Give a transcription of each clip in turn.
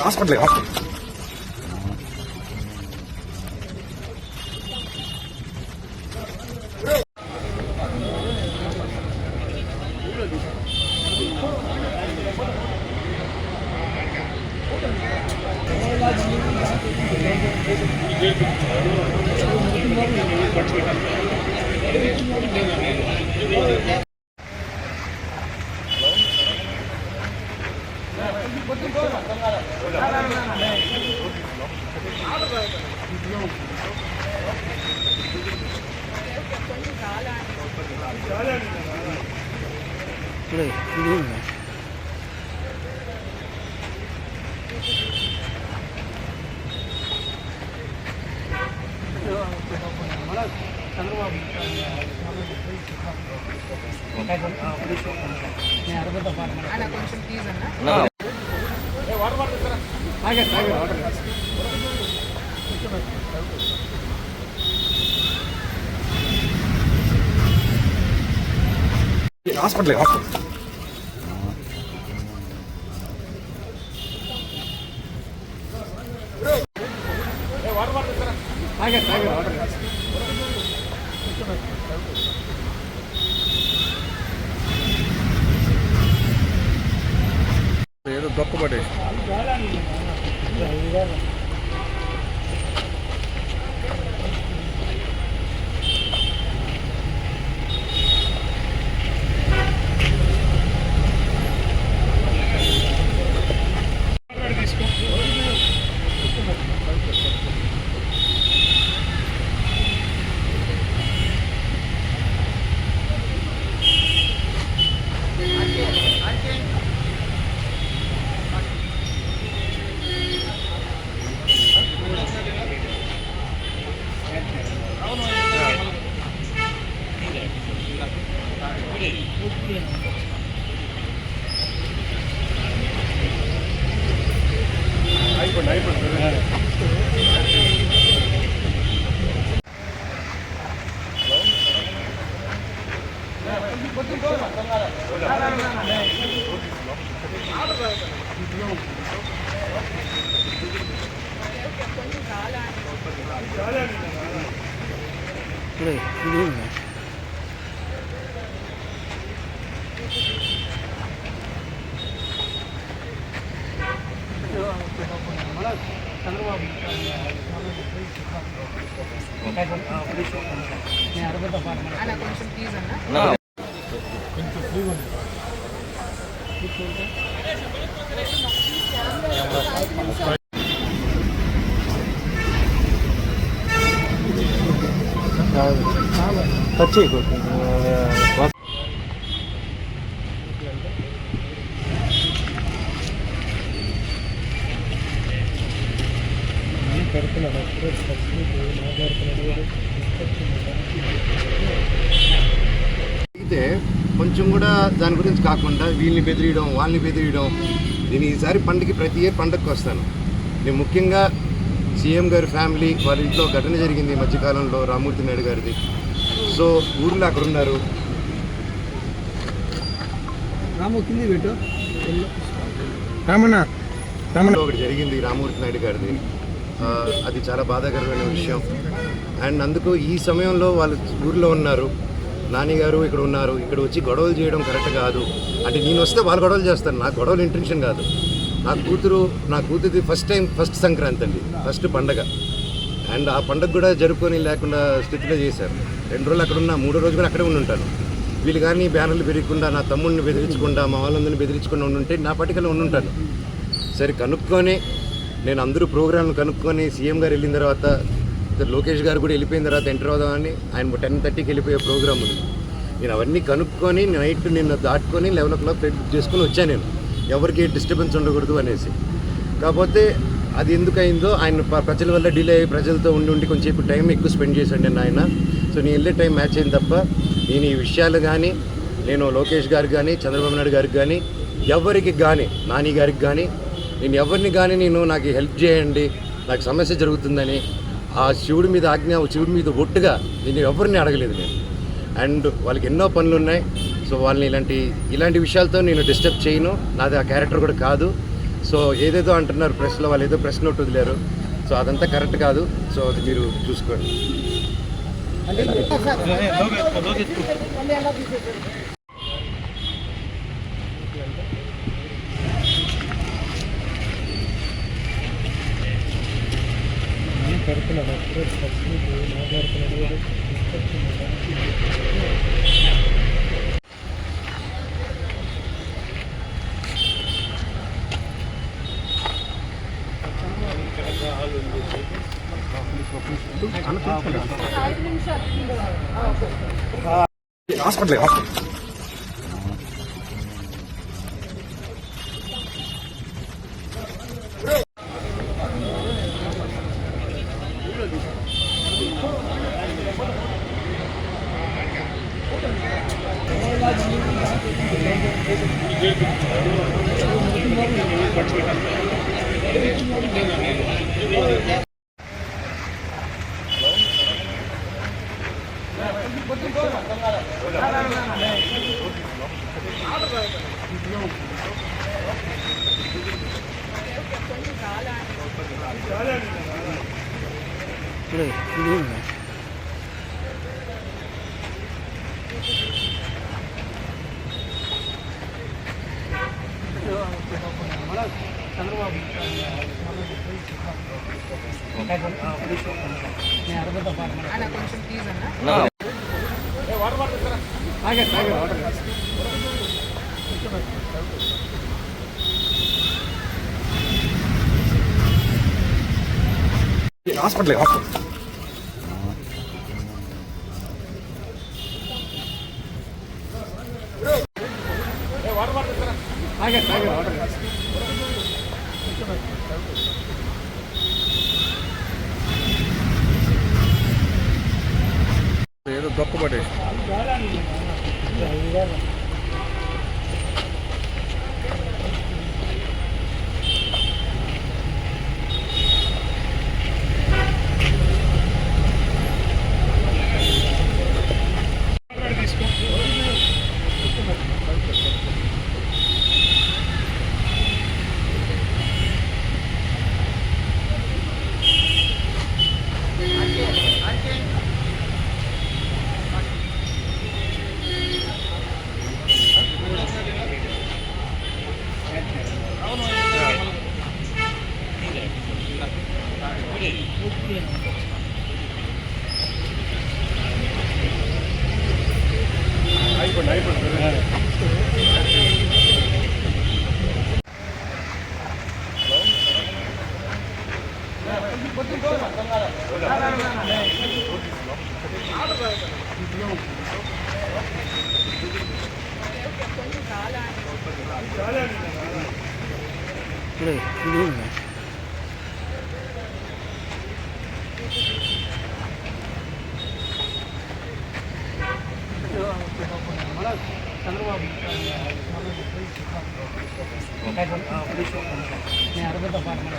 Hospital hospital ఏదో దొక్కబడేసి touch అయితే కొంచెం కూడా దాని గురించి కాకుండా వీళ్ళని బెదిరియడం వాళ్ళని బెదిరియడం. నేను ఈసారి పండుగకి ప్రతి ఇయర్ పండుగకి వస్తాను. నేను ముఖ్యంగా సీఎం గారి ఫ్యామిలీ వాళ్ళ ఇంట్లో ఘటన జరిగింది ఈ మధ్యకాలంలో, రామ్మూర్తి నాయుడు గారిది. సో ఊర్లో అక్కడ ఉన్నారు. ఒకటి జరిగింది రామ్మూర్తి నాయుడు గారిది. అది చాలా బాధాకరమైన విషయం. అండ్ అందుకు ఈ సమయంలో వాళ్ళు ఊర్లో ఉన్నారు, నాని గారు ఇక్కడ ఉన్నారు. ఇక్కడ వచ్చి గొడవలు చేయడం కరెక్ట్ కాదు. అంటే నేను వస్తే వాళ్ళు గొడవలు చేస్తాను, నాకు గొడవలు ఇంటెన్షన్ కాదు. నా కూతురిది ఫస్ట్ సంక్రాంతి అండి, ఫస్ట్ పండగ. అండ్ ఆ పండగ కూడా జరుపుకొని లేకుండా స్థితిలో చేశారు. 2 రోజులు అక్కడ ఉన్నా, 3వ రోజు కూడా అక్కడే ఉంటాను. వీళ్ళు కానీ బ్యానర్లు పెరగకుండా, నా తమ్ముడిని బెదిరించకుండా, మా వాళ్ళందరినీ బెదిరించకుండా ఉండుంటే నా పట్టికలో ఉండుంటాను. సరే కనుక్కొని, నేను అందరూ ప్రోగ్రాంలు కనుక్కొని, సీఎం గారు వెళ్ళిన తర్వాత, లోకేష్ గారు కూడా వెళ్ళిపోయిన తర్వాత ఎంటర్ అవుదామని, ఆయన 10:30కి వెళ్ళిపోయే ప్రోగ్రామ్ ఉంది. నేను అవన్నీ కనుక్కొని నైట్ నిన్న దాటుకొని 11 o'clock చేసుకొని వచ్చాను. నేను ఎవరికి డిస్టర్బెన్స్ ఉండకూడదు అనేసి. కాకపోతే అది ఎందుకు అయిందో, ఆయన ప్రజల వల్ల డిలే అయ్యి ప్రజలతో ఉండి కొంచెంసేపు టైం ఎక్కువ స్పెండ్ చేశాను నేను ఆయన. సో నేను వెళ్ళే టైం మ్యాచ్ అయింది తప్ప, నేను ఈ విషయాలు కానీ, నేను లోకేష్ గారికి కానీ, చంద్రబాబు నాయుడు గారికి కానీ, ఎవరికి కానీ, నాని గారికి కానీ, నేను ఎవరిని కానీ నాకు హెల్ప్ చేయండి, నాకు సమస్య జరుగుతుందని ఆ శివుడి మీద ఆజ్ఞ, శివుడి మీద ఒట్టుగా నేను ఎవరిని అడగలేదు నేను. అండ్ వాళ్ళకి ఎన్నో పనులు ఉన్నాయి. సో వాళ్ళని ఇలాంటి విషయాలతో నేను డిస్టర్బ్ చేయను, నాది ఆ క్యారెక్టర్ కూడా కాదు. సో ఏదేదో అంటున్నారు ప్రెస్లో, వాళ్ళు ఏదో ప్రెస్ నోట్ వదిలేరు. సో అదంతా కరెక్ట్ కాదు. సో అది మీరు చూసుకోండి. హాస్పిటల్ కొంచెం ప్లీజ్ అన్న హాస్పిటల్ ఏదో దొక్క పడేసి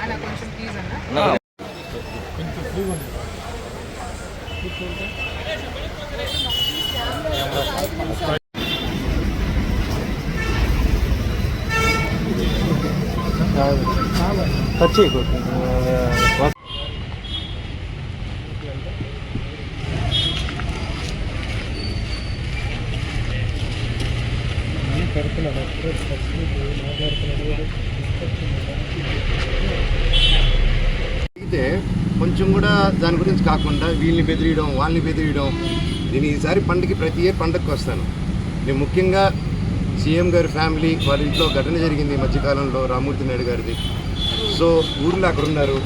అన్న కొంచెం ప్లీజ్ అన్న అయితే కొంచెం కూడా దాని గురించి కాకుండా వీళ్ళని బెదిరియడం, వాళ్ళని బెదిరియడం. నేను ఈసారి పండుగకి ప్రతి ఇయర్ పండుగకి వస్తాను. నేను ముఖ్యంగా సీఎం గారి ఫ్యామిలీ వాళ్ళ ఇంట్లో ఘటన జరిగింది ఈ మధ్యకాలంలో, రామ్మూర్తి నాయుడు గారిది. సో ఊర్లో అక్కడ ఉన్నారు.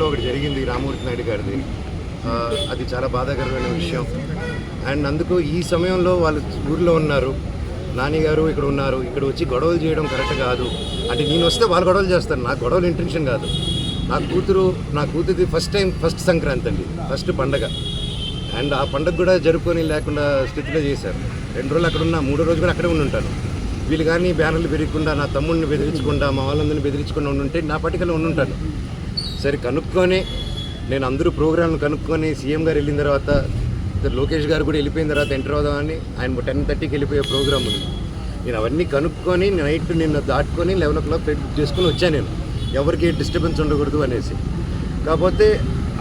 ఒకటి జరిగింది రామ్మూర్తి నాయుడు గారిది. అది చాలా బాధాకరమైన విషయం. అండ్ అందుకు ఈ సమయంలో వాళ్ళు ఊర్లో ఉన్నారు, నాని గారు ఇక్కడ ఉన్నారు. ఇక్కడ వచ్చి గొడవలు చేయడం కరెక్ట్ కాదు. అంటే నేను వస్తే వాళ్ళు గొడవలు చేస్తారు, నాకు గొడవలు ఇంటెన్షన్ కాదు. నా కూతురిది ఫస్ట్ సంక్రాంతి అండి, ఫస్ట్ పండగ. అండ్ ఆ పండగ కూడా జరుపుకొని లేకుండా స్థితిలో చేశారు. 2 రోజులు అక్కడ ఉన్నా, 3వ రోజు కూడా అక్కడే ఉంటాను. వీళ్ళు కానీ బ్యానర్లు పెరగకుండా, నా తమ్ముడిని బెదిరించకుండా, మా వాళ్ళందరినీ బెదిరించకుండా ఉండుంటే నా పట్టికలో ఉంటాను. సరే కనుక్కొని, నేను అందరూ ప్రోగ్రాంలు కనుక్కొని సీఎం గారు వెళ్ళిన తర్వాత లోకేష్ గారు కూడా వెళ్ళిపోయిన తర్వాత ఎంటర్ అవుదామని ఆయన 10:30కి వెళ్ళిపోయే ప్రోగ్రామ్ ఉంది. నేను అవన్నీ కనుక్కొని నైట్ నిన్న దాటుకొని 11 o'clock ఫ్లైట్ బుక్ చేసుకొని వచ్చాను. నేను ఎవరికి డిస్టర్బెన్స్ ఉండకూడదు అనేసి. కాకపోతే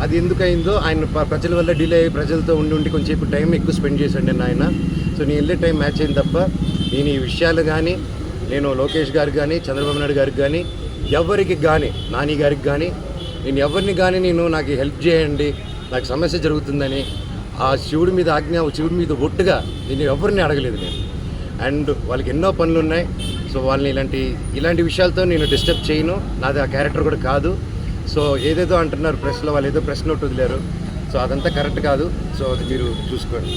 అది ఎందుకు అయిందో ఆయన ప్రజల వల్ల డిలే అయ్యి ప్రజలతో ఉండి కొంచెంసేపు టైం ఎక్కువ స్పెండ్ చేశాను నేను ఆయన. సో నేను వెళ్ళే టైం మ్యాచ్ అయింది తప్ప నేను ఈ విషయాలు కానీ నేను లోకేష్ గారికి కానీ చంద్రబాబు నాయుడు గారికి కానీ ఎవరికి కానీ నాని గారికి కానీ నేను ఎవరిని కానీ నాకు హెల్ప్ చేయండి, నాకు సమస్య జరుగుతుందని ఆ శివుడి మీద ఆజ్ఞ శివుడి మీద ఒట్టుగా నేను ఎవరిని అడగలేదు నేను. అండ్ వాళ్ళకి ఎన్నో పనులు ఉన్నాయి. సో వాళ్ళని ఇలాంటి విషయాలతో నేను డిస్టర్బ్ చేయను. నాది ఆ క్యారెక్టర్ కూడా కాదు. సో ఏదేదో అంటున్నారు ప్రెస్లో, వాళ్ళు ఏదో ప్రెస్ నోట్ వదిలేరు. సో అదంతా కరెక్ట్ కాదు. సో అది మీరు చూసుకోండి.